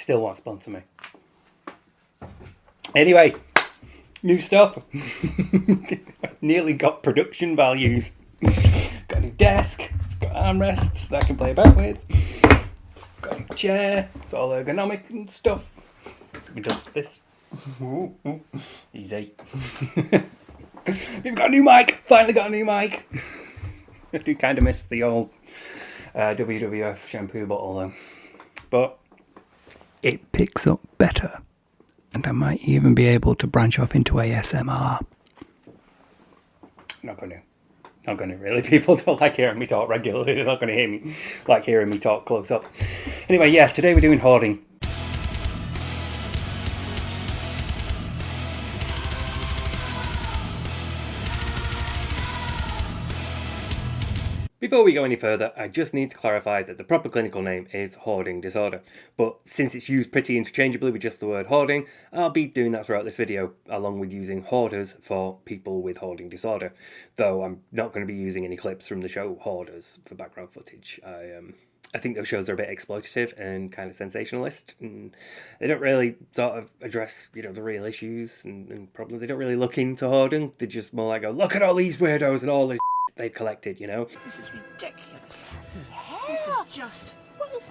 still won't sponsor me. Anyway, new stuff. Nearly got production values. Got a new desk. It's got armrests that I can play about with. Got a new chair. It's all ergonomic and stuff. We just this. Easy. We've got a new mic. Finally got a new mic. I do kind of miss the old WWF shampoo bottle though. But it picks up better. And I might even be able to branch off into ASMR. Not going to really. People don't like hearing me talk regularly. They're not going to hear me like hearing me talk close up. Anyway, yeah, today we're doing hoarding. Before we go any further, I just need to clarify that the proper clinical name is hoarding disorder, but since it's used pretty interchangeably with just the word hoarding, I'll be doing that throughout this video, along with using hoarders for people with hoarding disorder, though I'm not going to be using any clips from the show Hoarders for background footage. I think those shows are a bit exploitative and kind of sensationalist, and they don't really sort of address, the real issues, and probably they don't really look into hoarding. They're just more like, look at all these weirdos and all this they've collected, This is ridiculous. Hell. This is just... What is...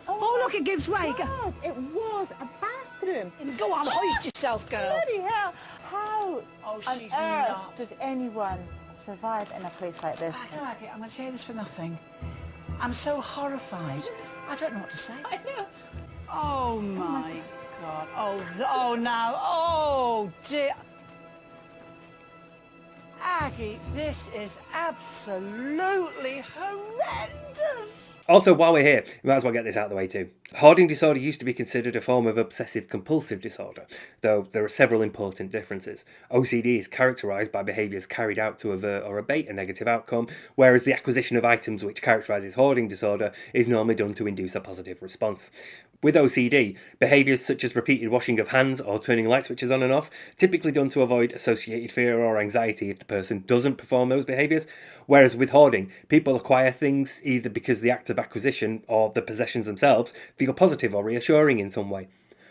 Oh, look, it gives way. God, it was a bathroom. Go on, hoist yourself, girl. Bloody hell. How Oh, on she's earth not. does anyone survive in a place like this? I'm going to say this for nothing. I'm so horrified. I don't know what to say. I know. Oh, my God. Oh, now. Oh, dear. Aggie, this is absolutely horrendous. Also, while we're here, we might as well get this out of the way too. Hoarding disorder used to be considered a form of obsessive-compulsive disorder, though there are several important differences. OCD is characterised by behaviours carried out to avert or abate a negative outcome, whereas the acquisition of items which characterises hoarding disorder is normally done to induce a positive response. With OCD, behaviours such as repeated washing of hands or turning light switches on and off, typically done to avoid associated fear or anxiety if the person doesn't perform those behaviours, whereas with hoarding, people acquire things either because the act of acquisition or the possessions themselves feel positive or reassuring in some way.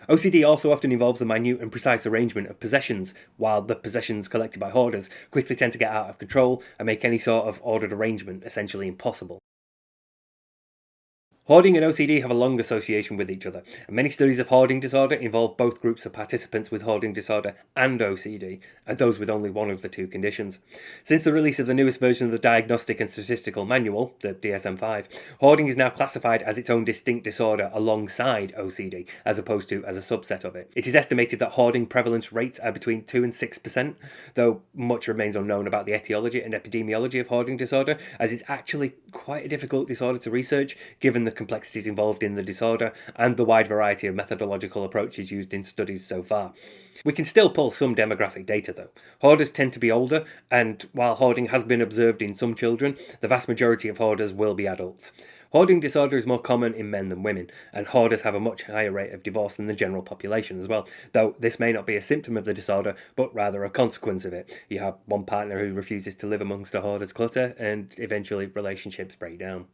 OCD also often involves the minute and precise arrangement of possessions, while the possessions collected by hoarders quickly tend to get out of control and make any sort of ordered arrangement essentially impossible. Hoarding and OCD have a long association with each other, and many studies of hoarding disorder involve both groups of participants with hoarding disorder and OCD, and those with only one of the two conditions. Since the release of the newest version of the Diagnostic and Statistical Manual, the DSM-5, hoarding is now classified as its own distinct disorder alongside OCD, as opposed to as a subset of it. It is estimated that hoarding prevalence rates are between 2 and 6%, though much remains unknown about the etiology and epidemiology of hoarding disorder, as it's actually quite a difficult disorder to research, given the complexities involved in the disorder and the wide variety of methodological approaches used in studies so far. We can still pull some demographic data though. Hoarders tend to be older, and while hoarding has been observed in some children, the vast majority of hoarders will be adults. Hoarding disorder is more common in men than women, and hoarders have a much higher rate of divorce than the general population as well, though this may not be a symptom of the disorder, but rather a consequence of it. You have one partner who refuses to live amongst a hoarder's clutter, and eventually relationships break down.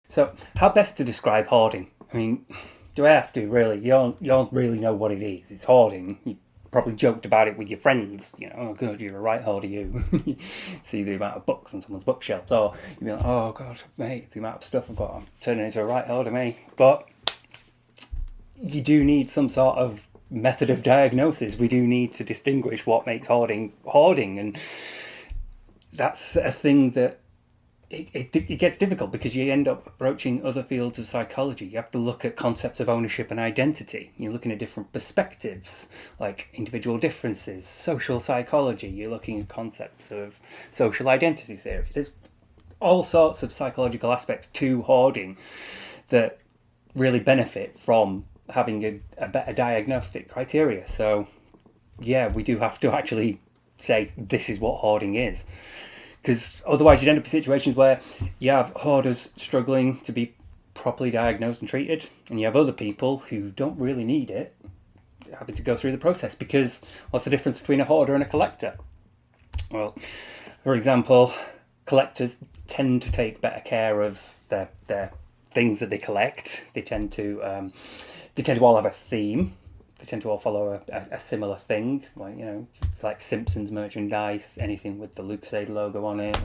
So, how best to describe hoarding? I mean, do I have to, really? You don't really know what it is. It's hoarding. You probably joked about it with your friends. Oh god, you're a right hoarder, you. See the amount of books on someone's bookshelf. Or you'd be like, oh god, mate, the amount of stuff I've got, I'm turning into a right hoarder, mate. But you do need some sort of method of diagnosis. We do need to distinguish what makes hoarding, and that's a thing that it gets difficult because you end up approaching other fields of psychology. You have to look at concepts of ownership and identity. You're looking at different perspectives, like individual differences, social psychology. You're looking at concepts of social identity theory. There's all sorts of psychological aspects to hoarding that really benefit from having a better diagnostic criteria. So, yeah, we do have to actually say this is what hoarding is. Because otherwise you'd end up in situations where you have hoarders struggling to be properly diagnosed and treated, and you have other people who don't really need it having to go through the process. Because what's the difference between a hoarder and a collector? Well, for example, collectors tend to take better care of their things that they collect. They tend to all have a theme. They tend to all follow a similar thing, like, you know, like Simpsons merchandise, anything with the Lucasade logo on it.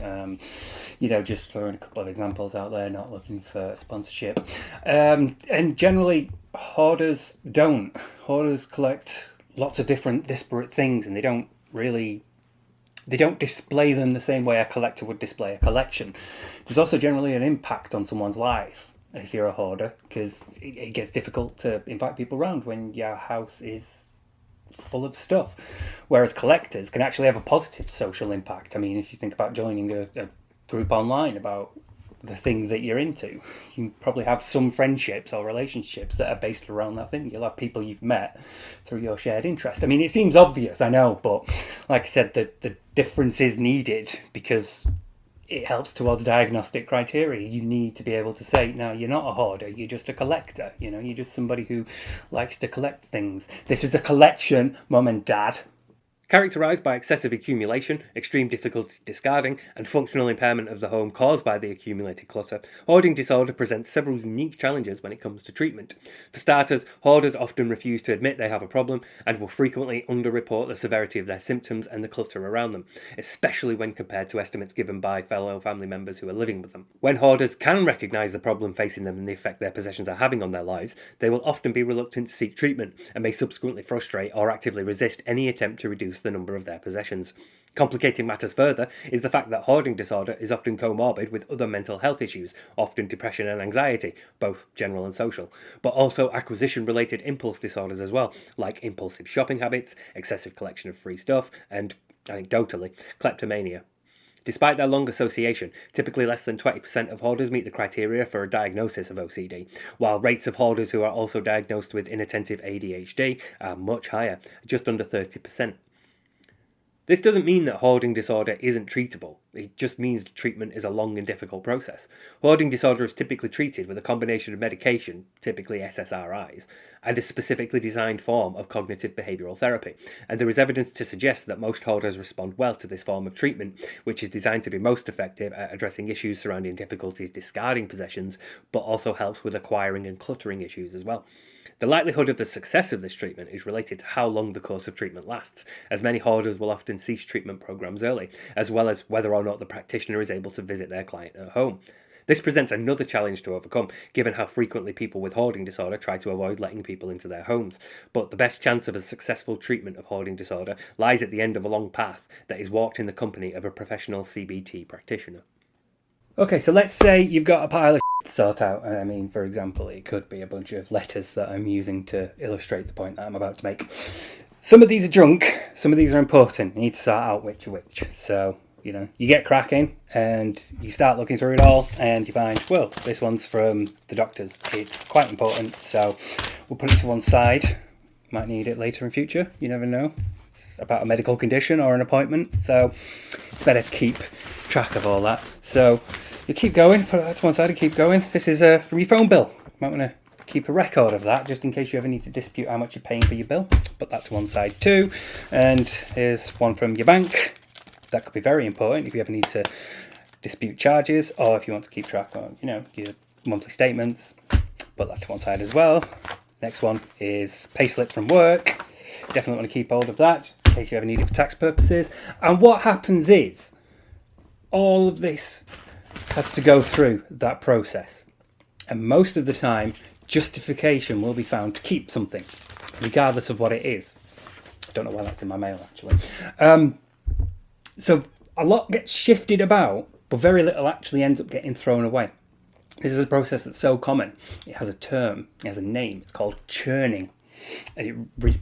You know, just throwing a couple of examples out there, not looking for sponsorship. And generally, hoarders don't. Hoarders collect lots of different disparate things, and they don't display them the same way a collector would display a collection. There's also generally an impact on someone's life if you're a hoarder, because it gets difficult to invite people around when your house is full of stuff. Whereas collectors can actually have a positive social impact. I mean, if you think about joining a group online about the thing that you're into, you probably have some friendships or relationships that are based around that thing. You'll have people you've met through your shared interest. I mean, it seems obvious, I know, but like I said, the difference is needed because it helps towards diagnostic criteria. You need to be able to say, no, you're not a hoarder, you're just a collector. You know, you're just somebody who likes to collect things. This is a collection, mum and dad. Characterised by excessive accumulation, extreme difficulty discarding, and functional impairment of the home caused by the accumulated clutter, hoarding disorder presents several unique challenges when it comes to treatment. For starters, hoarders often refuse to admit they have a problem and will frequently underreport the severity of their symptoms and the clutter around them, especially when compared to estimates given by fellow family members who are living with them. When hoarders can recognise the problem facing them and the effect their possessions are having on their lives, they will often be reluctant to seek treatment and may subsequently frustrate or actively resist any attempt to reduce the number of their possessions. Complicating matters further is the fact that hoarding disorder is often comorbid with other mental health issues, often depression and anxiety, both general and social, but also acquisition-related impulse disorders as well, like impulsive shopping habits, excessive collection of free stuff, and, anecdotally, kleptomania. Despite their long association, typically less than 20% of hoarders meet the criteria for a diagnosis of OCD, while rates of hoarders who are also diagnosed with inattentive ADHD are much higher, just under 30%. This doesn't mean that hoarding disorder isn't treatable, it just means treatment is a long and difficult process. Hoarding disorder is typically treated with a combination of medication, typically SSRIs, and a specifically designed form of cognitive behavioural therapy, and there is evidence to suggest that most hoarders respond well to this form of treatment, which is designed to be most effective at addressing issues surrounding difficulties discarding possessions, but also helps with acquiring and cluttering issues as well. The likelihood of the success of this treatment is related to how long the course of treatment lasts, as many hoarders will often cease treatment programs early, as well as whether or not the practitioner is able to visit their client at home. This presents another challenge to overcome, given how frequently people with hoarding disorder try to avoid letting people into their homes. But the best chance of a successful treatment of hoarding disorder lies at the end of a long path that is walked in the company of a professional CBT practitioner. Okay, so let's say you've got a pile of to sort out. I mean, for example, it could be a bunch of letters that I'm using to illustrate the point that I'm about to make. Some of these are junk, some of these are important. You need to sort out which are which. So, you know, you get cracking and you start looking through it all and you find, well, this one's from the doctors. It's quite important, so we'll put it to one side. Might need it later in future, you never know. It's about a medical condition or an appointment, so it's better to keep track of all that. So you keep going, put that to one side and keep going. This is from your phone bill. You might want to keep a record of that just in case you ever need to dispute how much you're paying for your bill. Put that to one side too. And here's one from your bank. That could be very important if you ever need to dispute charges or if you want to keep track of, you know, your monthly statements. Put that to one side as well. Next one is payslip from work. Definitely want to keep hold of that in case you ever need it for tax purposes. And what happens is all of this has to go through that process. And most of the time, justification will be found to keep something, regardless of what it is. I don't know why that's in my mail, actually. So a lot gets shifted about, but very little actually ends up getting thrown away. This is a process that's so common. It has a term, it has a name. It's called churning. And it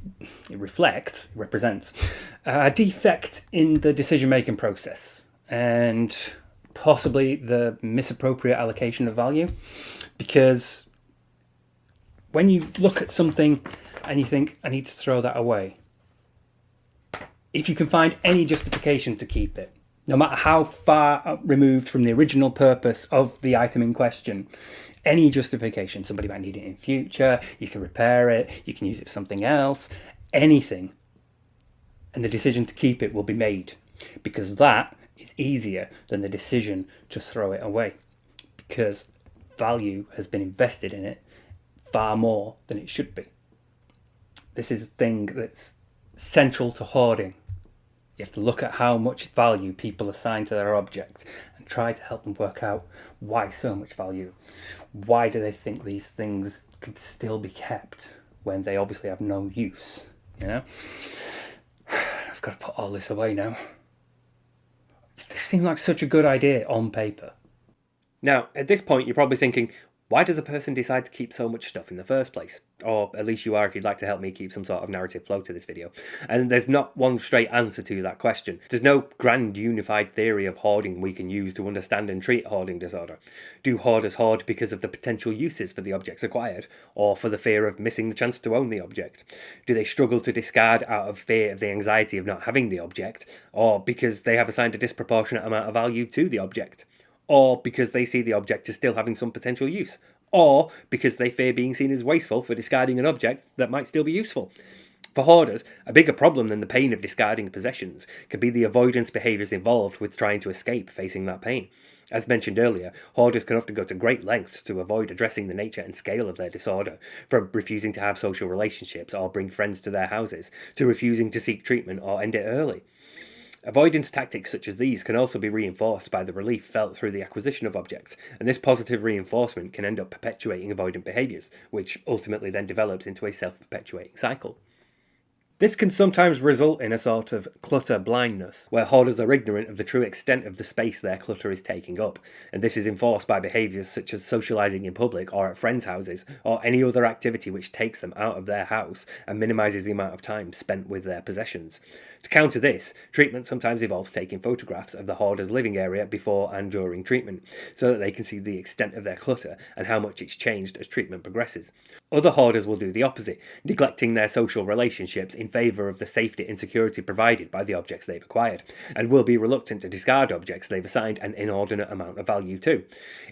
represents a defect in the decision-making process and possibly the misappropriate allocation of value. Because when you look at something and you think, I need to throw that away, if you can find any justification to keep it, no matter how far removed from the original purpose of the item in question, any justification, somebody might need it in future, you can repair it, you can use it for something else, anything, and the decision to keep it will be made, because that is easier than the decision to throw it away, because value has been invested in it, far more than it should be. This is a thing that's central to hoarding. You have to look at how much value people assign to their objects and try to help them work out why so much value. Why do they think these things could still be kept when they obviously have no use, you know? I've got to put all this away now. This seemed like such a good idea on paper. Now, at this point, you're probably thinking, why does a person decide to keep so much stuff in the first place? Or at least you are if you'd like to help me keep some sort of narrative flow to this video. And there's not one straight answer to that question. There's no grand unified theory of hoarding we can use to understand and treat hoarding disorder. Do hoarders hoard because of the potential uses for the objects acquired, or for the fear of missing the chance to own the object? Do they struggle to discard out of fear of the anxiety of not having the object, or because they have assigned a disproportionate amount of value to the object? Or because they see the object as still having some potential use, or because they fear being seen as wasteful for discarding an object that might still be useful. For hoarders, a bigger problem than the pain of discarding possessions could be the avoidance behaviours involved with trying to escape facing that pain. As mentioned earlier, hoarders can often go to great lengths to avoid addressing the nature and scale of their disorder, from refusing to have social relationships or bring friends to their houses, to refusing to seek treatment or end it early. Avoidance tactics such as these can also be reinforced by the relief felt through the acquisition of objects, and this positive reinforcement can end up perpetuating avoidant behaviours, which ultimately then develops into a self-perpetuating cycle. This can sometimes result in a sort of clutter blindness, where hoarders are ignorant of the true extent of the space their clutter is taking up, and this is enforced by behaviours such as socialising in public or at friends' houses, or any other activity which takes them out of their house and minimises the amount of time spent with their possessions. To counter this, treatment sometimes involves taking photographs of the hoarder's living area before and during treatment, so that they can see the extent of their clutter and how much it's changed as treatment progresses. Other hoarders will do the opposite, neglecting their social relationships in favour of the safety and security provided by the objects they've acquired, and will be reluctant to discard objects they've assigned an inordinate amount of value to.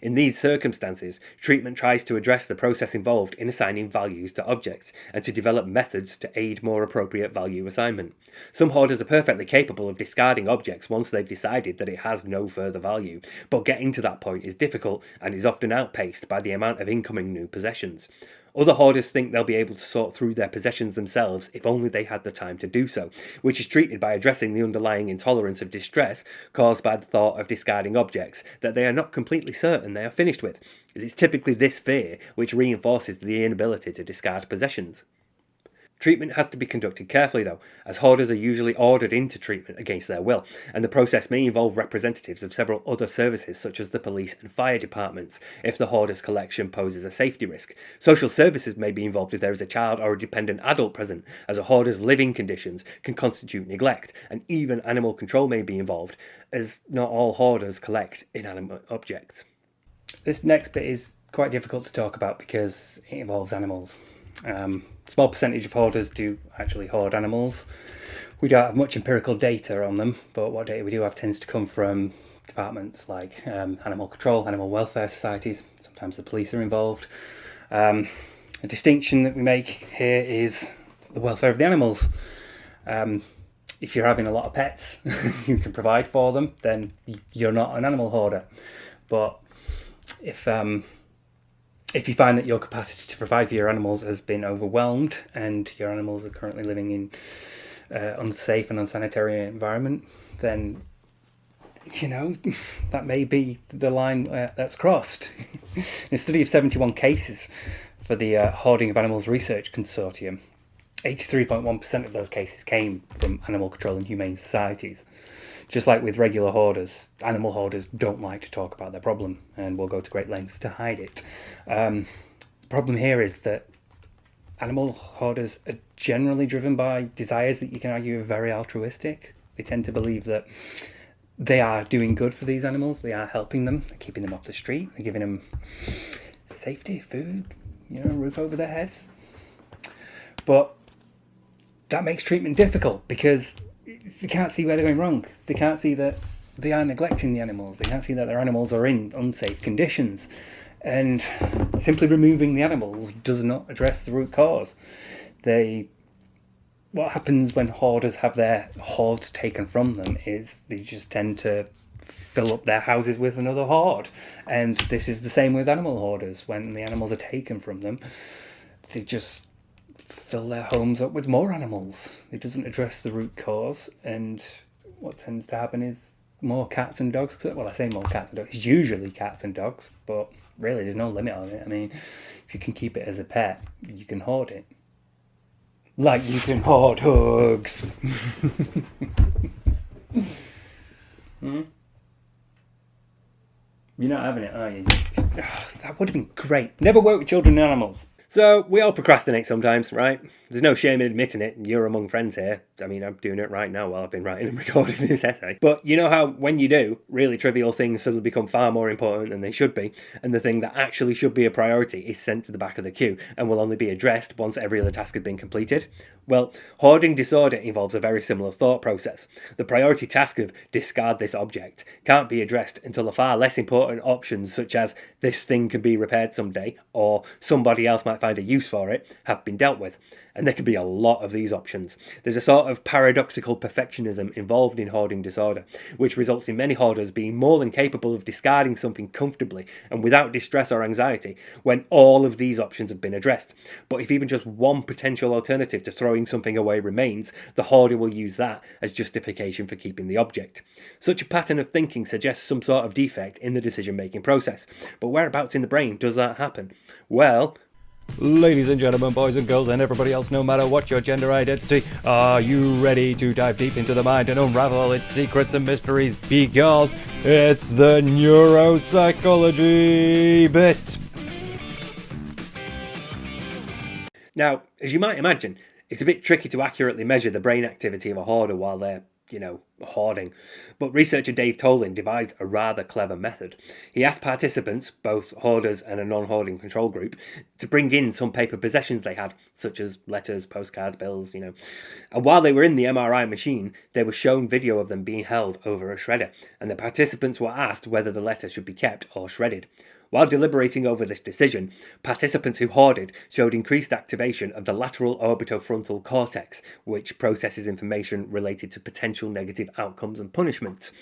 In these circumstances, treatment tries to address the process involved in assigning values to objects, and to develop methods to aid more appropriate value assignment. Some hoarders are perfectly capable of discarding objects once they've decided that it has no further value, but getting to that point is difficult and is often outpaced by the amount of incoming new possessions. Other hoarders think they'll be able to sort through their possessions themselves if only they had the time to do so, which is treated by addressing the underlying intolerance of distress caused by the thought of discarding objects that they are not completely certain they are finished with. It's typically this fear which reinforces the inability to discard possessions. Treatment has to be conducted carefully though, as hoarders are usually ordered into treatment against their will, and the process may involve representatives of several other services such as the police and fire departments if the hoarder's collection poses a safety risk. Social services may be involved if there is a child or a dependent adult present, as a hoarder's living conditions can constitute neglect, and even animal control may be involved, as not all hoarders collect inanimate objects. This next bit is quite difficult to talk about because it involves animals. Small percentage of hoarders do actually hoard animals. We don't have much empirical data on them, but what data we do have tends to come from departments like animal control, animal welfare societies. Sometimes the police are involved. A distinction that we make here is the welfare of the animals. If you're having a lot of pets, you can provide for them, then you're not an animal hoarder. But if you find that your capacity to provide for your animals has been overwhelmed and your animals are currently living in unsafe and unsanitary environment, then, that may be the line that's crossed. In a study of 71 cases for the Hoarding of Animals Research Consortium, 83.1% of those cases came from animal control and humane societies. Just like with regular hoarders, animal hoarders don't like to talk about their problem and will go to great lengths to hide it. The problem here is that animal hoarders are generally driven by desires that you can argue are very altruistic. They tend to believe that they are doing good for these animals, they are helping them, they're keeping them off the street, they're giving them safety, food, roof over their heads. But that makes treatment difficult because they can't see where they're going wrong. They can't see that they are neglecting the animals. They can't see that their animals are in unsafe conditions. And simply removing the animals does not address the root cause. What happens when hoarders have their hoards taken from them is they just tend to fill up their houses with another hoard. And this is the same with animal hoarders. When the animals are taken from them, they just fill their homes up with more animals. It doesn't address the root cause, and what tends to happen is more cats and dogs. Well, I say more cats and dogs. It's usually cats and dogs, but really there's no limit on it. I mean, if you can keep it as a pet, you can hoard it. Like you can hoard hugs. You're not having it, are you? That would have been great. Never work with children and animals. So, we all procrastinate sometimes, right? There's no shame in admitting it. You're among friends here. I mean, I'm doing it right now while I've been writing and recording this essay. But you know how, when you do, really trivial things suddenly become far more important than they should be, and the thing that actually should be a priority is sent to the back of the queue, and will only be addressed once every other task has been completed? Well, hoarding disorder involves a very similar thought process. The priority task of discard this object can't be addressed until the far less important options, such as this thing can be repaired someday, or somebody else might find a use for it, have been dealt with. And there can be a lot of these options. There's a sort of paradoxical perfectionism involved in hoarding disorder, which results in many hoarders being more than capable of discarding something comfortably and without distress or anxiety when all of these options have been addressed. But if even just one potential alternative to throwing something away remains, the hoarder will use that as justification for keeping the object. Such a pattern of thinking suggests some sort of defect in the decision-making process. But whereabouts in the brain does that happen? Well, Ladies and gentlemen, boys and girls, and everybody else, no matter what your gender identity, are you ready to dive deep into the mind and unravel its secrets and mysteries? Because it's the neuropsychology bit. now, as you might imagine, it's a bit tricky to accurately measure the brain activity of a hoarder while they're hoarding. But researcher Dave Tolin devised a rather clever method. He asked participants, both hoarders and a non-hoarding control group, to bring in some paper possessions they had, such as letters, postcards, bills, And while they were in the MRI machine, they were shown video of them being held over a shredder, and the participants were asked whether the letter should be kept or shredded. While deliberating over this decision, participants who hoarded showed increased activation of the lateral orbitofrontal cortex, which processes information related to potential negative outcomes and punishments,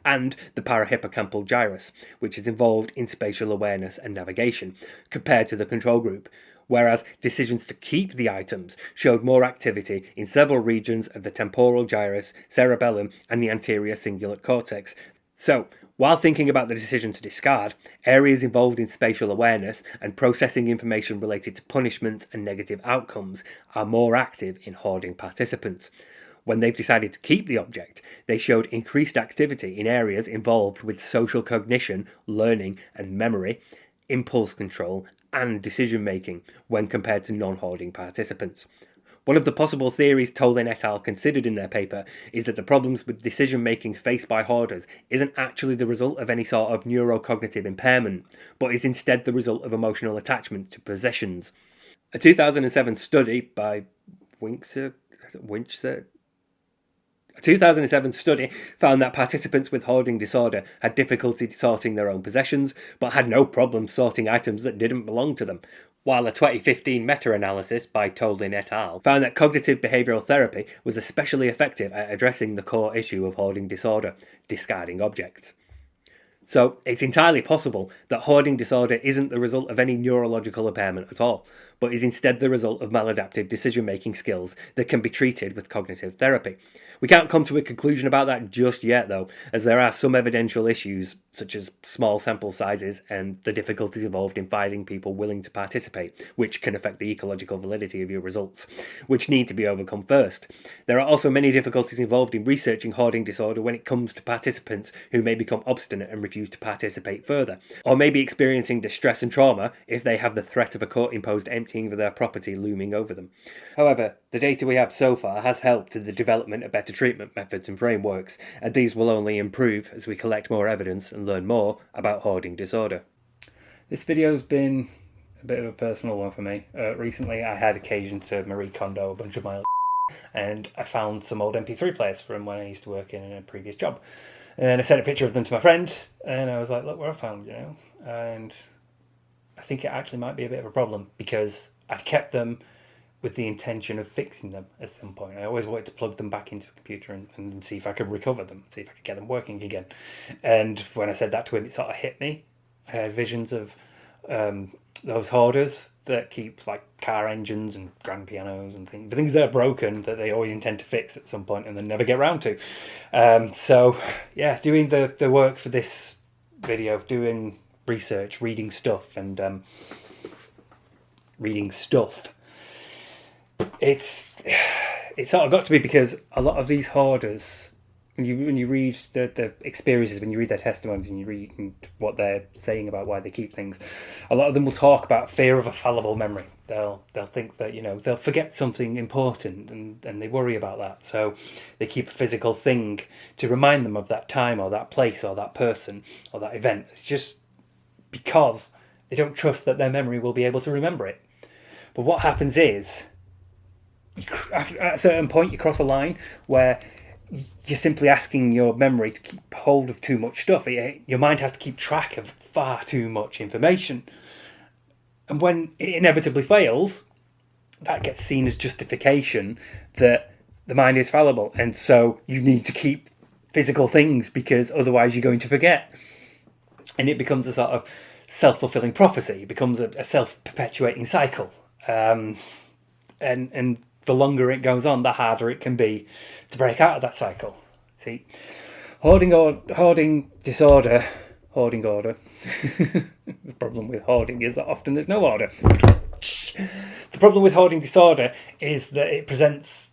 and the parahippocampal gyrus, which is involved in spatial awareness and navigation, compared to the control group, whereas decisions to keep the items showed more activity in several regions of the temporal gyrus, cerebellum, and the anterior cingulate cortex. So, while thinking about the decision to discard, areas involved in spatial awareness and processing information related to punishments and negative outcomes are more active in hoarding participants. When they've decided to keep the object, they showed increased activity in areas involved with social cognition, learning and memory, impulse control and decision making when compared to non-hoarding participants. One of the possible theories Tolin et al. Considered in their paper is that the problems with decision-making faced by hoarders isn't actually the result of any sort of neurocognitive impairment, but is instead the result of emotional attachment to possessions. A 2007 study by A 2007 study found that participants with hoarding disorder had difficulty sorting their own possessions, but had no problem sorting items that didn't belong to them, while a 2015 meta-analysis by Tolin et al. Found that cognitive behavioural therapy was especially effective at addressing the core issue of hoarding disorder, discarding objects. So, it's entirely possible that hoarding disorder isn't the result of any neurological impairment at all, but is instead the result of maladaptive decision-making skills that can be treated with cognitive therapy. We can't come to a conclusion about that just yet, though, as there are some evidential issues, such as small sample sizes and the difficulties involved in finding people willing to participate, which can affect the ecological validity of your results, which need to be overcome first. There are also many difficulties involved in researching hoarding disorder when it comes to participants who may become obstinate and refuse to participate further, or may be experiencing distress and trauma if they have the threat of a court-imposed emptying of their property looming over them. However, the data we have so far has helped in the development of better treatment methods and frameworks, and these will only improve as we collect more evidence and learn more about hoarding disorder. This video's been a bit of a personal one for me. Recently I had occasion to Marie Kondo a bunch of my and I found some old MP3 players from when I used to work in a previous job. And I sent a picture of them to my friend, and I was like, look what I found, And I think it actually might be a bit of a problem, because I'd kept them with the intention of fixing them at some point. I always wanted to plug them back into a computer and see if I could recover them, see if I could get them working again. And when I said that to him, it sort of hit me. I had visions of those hoarders that keep like car engines and grand pianos and things that are broken that they always intend to fix at some point and then never get round to. So yeah, doing the work for this video, doing research, reading stuff, and reading stuff. It's sort of got to be because a lot of these hoarders, when you read the experiences, when you read their testimonies and you read what they're saying about why they keep things, a lot of them will talk about fear of a fallible memory. They'll think that, they'll forget something important and they worry about that. So they keep a physical thing to remind them of that time or that place or that person or that event. It's just because they don't trust that their memory will be able to remember it. But what happens is, at a certain point you cross a line where you're simply asking your memory to keep hold of too much stuff. Your mind has to keep track of far too much information. And when it inevitably fails, that gets seen as justification that the mind is fallible. And so you need to keep physical things because otherwise you're going to forget. And it becomes a sort of self-fulfilling prophecy. It becomes a self-perpetuating cycle. And the longer it goes on, the harder it can be to break out of that cycle. See, hoarding disorder. The problem with hoarding is that often there's no order. The problem with hoarding disorder is that it presents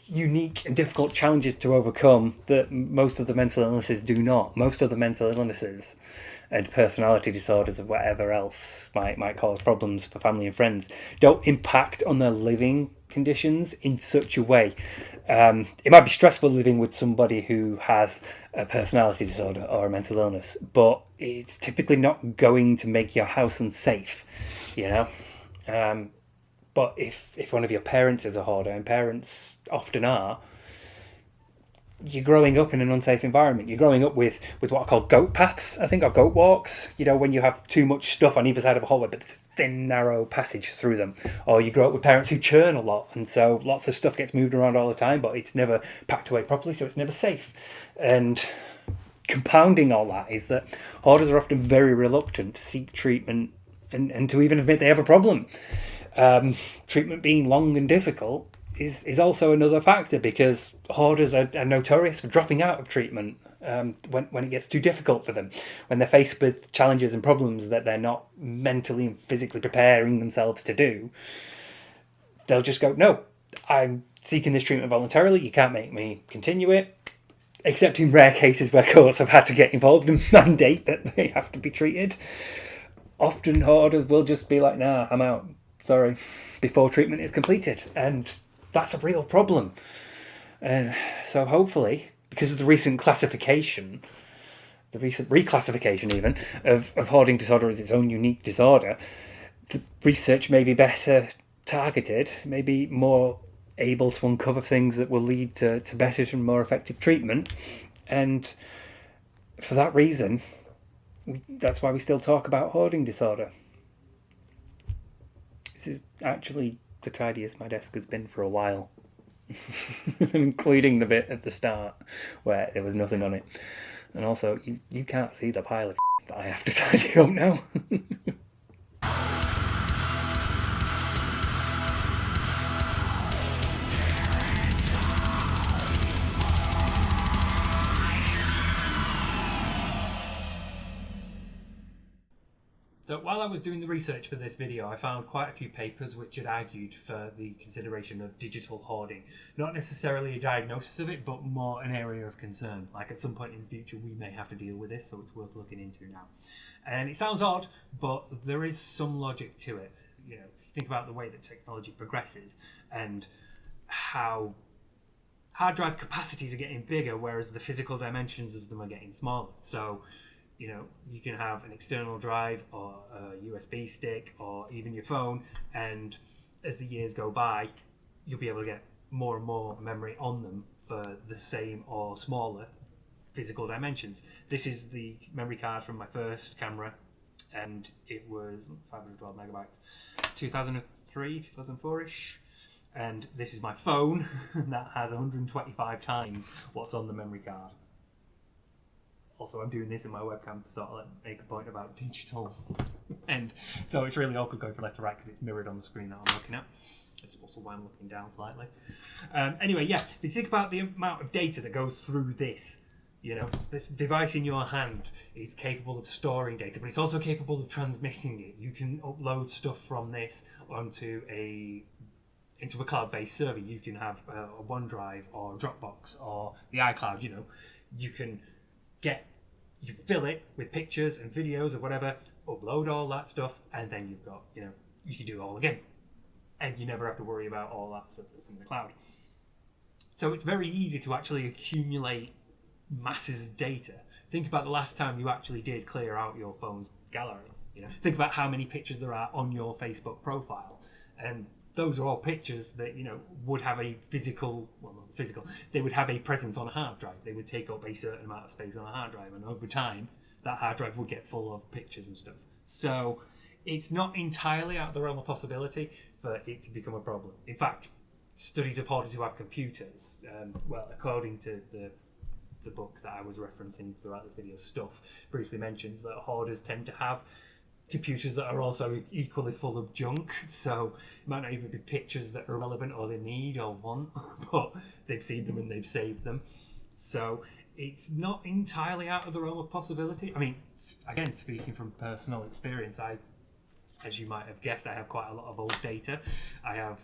unique and difficult challenges to overcome that most of the mental illnesses do not. Most of the mental illnesses and personality disorders or whatever else might cause problems for family and friends don't impact on their living conditions in such a way. It might be stressful living with somebody who has a personality disorder or a mental illness, but it's typically not going to make your house unsafe, but if one of your parents is a hoarder, and parents often are, you're growing up in an unsafe environment. You're growing up with what are called goat paths, I think, or goat walks. When you have too much stuff on either side of a hallway, but there's a thin, narrow passage through them. Or you grow up with parents who churn a lot, and so lots of stuff gets moved around all the time, but it's never packed away properly, so it's never safe. And compounding all that is that hoarders are often very reluctant to seek treatment and to even admit they have a problem. Treatment being long and difficult is also another factor, because hoarders are notorious for dropping out of treatment when it gets too difficult for them, when they're faced with challenges and problems that they're not mentally and physically preparing themselves to do. They'll just go, no, I'm seeking this treatment voluntarily, you can't make me continue it, except in rare cases where courts have had to get involved and mandate that they have to be treated. Often hoarders will just be like, nah, I'm out, sorry, before treatment is completed. And that's a real problem. So hopefully, because of the recent classification, the recent reclassification even, of hoarding disorder as its own unique disorder, the research may be better targeted, maybe more able to uncover things that will lead to better and more effective treatment. And for that reason, that's why we still talk about hoarding disorder. This is actually the tidiest my desk has been for a while. Including the bit at the start where there was nothing on it. And also, you can't see the pile of that I have to tidy up now. So while I was doing the research for this video, I found quite a few papers which had argued for the consideration of digital hoarding. Not necessarily a diagnosis of it, but more an area of concern. Like at some point in the future, we may have to deal with this, so it's worth looking into now. And it sounds odd, but there is some logic to it. If you think about the way that technology progresses and how hard drive capacities are getting bigger, whereas the physical dimensions of them are getting smaller. So you can have an external drive or a USB stick or even your phone, and as the years go by, you'll be able to get more and more memory on them for the same or smaller physical dimensions. This is the memory card from my first camera, and it was 512 megabytes, 2003, 2004-ish. and this is my phone that has 125 times what's on the memory card. Also, I'm doing this in my webcam to sort of make a point about digital, and so it's really awkward going from left to right because it's mirrored on the screen that I'm looking at. It's also why I'm looking down slightly. Anyway, yeah, if you think about the amount of data that goes through this, you know, this device in your hand is capable of storing data, but it's also capable of transmitting it. You can upload stuff from this onto into a cloud-based server. You can have a OneDrive or Dropbox or the iCloud. You know, you fill it with pictures and videos or whatever, upload all that stuff, and then you've got, you know, you can do it all again. And you never have to worry about all that stuff that's in the cloud. So it's very easy to actually accumulate masses of data. Think about the last time you actually did clear out your phone's gallery. You know, think about how many pictures there are on your Facebook profile, and those are all pictures that, you know, would have a physical, well, not physical, they would have a presence on a hard drive. They would take up a certain amount of space on a hard drive, and over time, that hard drive would get full of pictures and stuff. So it's not entirely out of the realm of possibility for it to become a problem. In fact, studies of hoarders who have computers, well, according to the book that I was referencing throughout this video, Stuff, briefly mentions that hoarders tend to have computers that are also equally full of junk. So it might not even be pictures that are relevant or they need or want, but they've seen them and they've saved them. So it's not entirely out of the realm of possibility. I mean, again, speaking from personal experience, as you might have guessed, I have quite a lot of old data. I have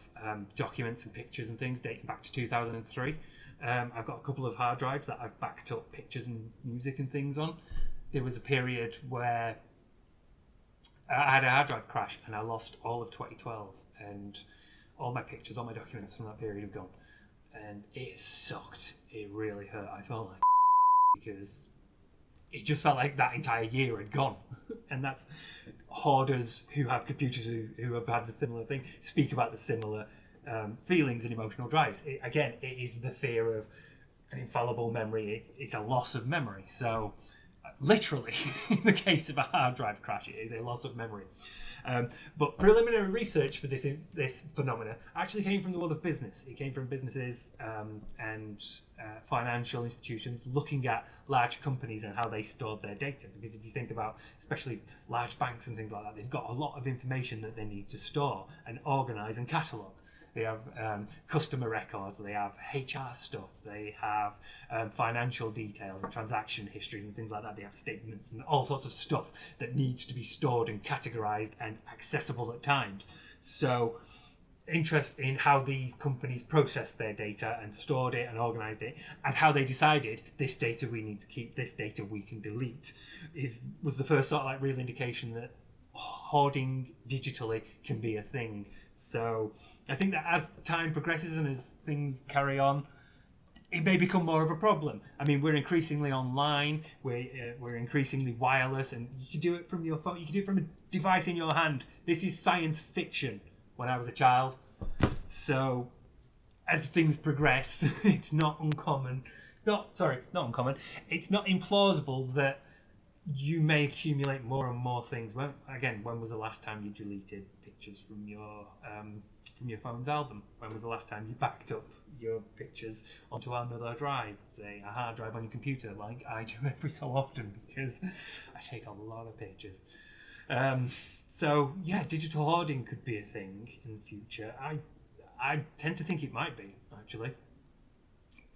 documents and pictures and things dating back to 2003. I've got a couple of hard drives that I've backed up pictures and music and things on. There was a period where I had a hard drive crash and I lost all of 2012, and all my pictures, all my documents from that period have gone. And it sucked. It really hurt. I felt like because it just felt like that entire year had gone. And that's hoarders who have computers who have had the similar thing speak about the similar feelings and emotional drives. Again, it is the fear of an infallible memory. It's a loss of memory. So literally, in the case of a hard drive crash, it is a loss of memory. But preliminary research for this phenomena actually came from the world of business. It came from businesses and financial institutions looking at large companies and how they stored their data. Because if you think about, especially large banks and things like that, they've got a lot of information that they need to store and organise and catalogue. They have customer records, they have HR stuff, they have financial details and transaction histories and things like that. They have statements and all sorts of stuff that needs to be stored and categorized and accessible at times. So interest in how these companies processed their data and stored it and organized it, and how they decided this data we need to keep, this data we can delete, was the first sort of like real indication that hoarding digitally can be a thing. So I think that as time progresses and as things carry on, it may become more of a problem. I mean, we're increasingly online, we're increasingly wireless, and you can do it from your phone, you can do it from a device in your hand. This is science fiction when I was a child. So as things progress, it's not uncommon, not uncommon, it's not implausible that you may accumulate more and more things. When was the last time you deleted pictures from your phone's album? When was the last time you backed up your pictures onto another drive, say a hard drive on your computer, like I do every so often because I take a lot of pictures. So yeah, digital hoarding could be a thing in the future. I tend to think it might be, actually.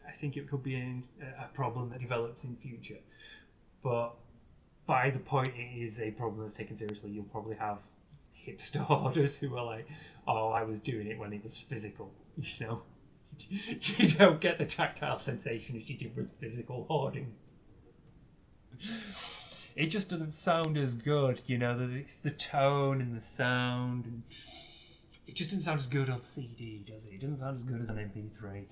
I think it could be a problem that develops in future, but by the point it is a problem that's taken seriously, you'll probably have hipster hoarders who are like, oh, I was doing it when it was physical, you know. You don't get the tactile sensation as you do with physical hoarding. It just doesn't sound as good, you know. It's the tone and the sound, and it just doesn't sound as good on CD, does it? It doesn't sound as good as an MP3.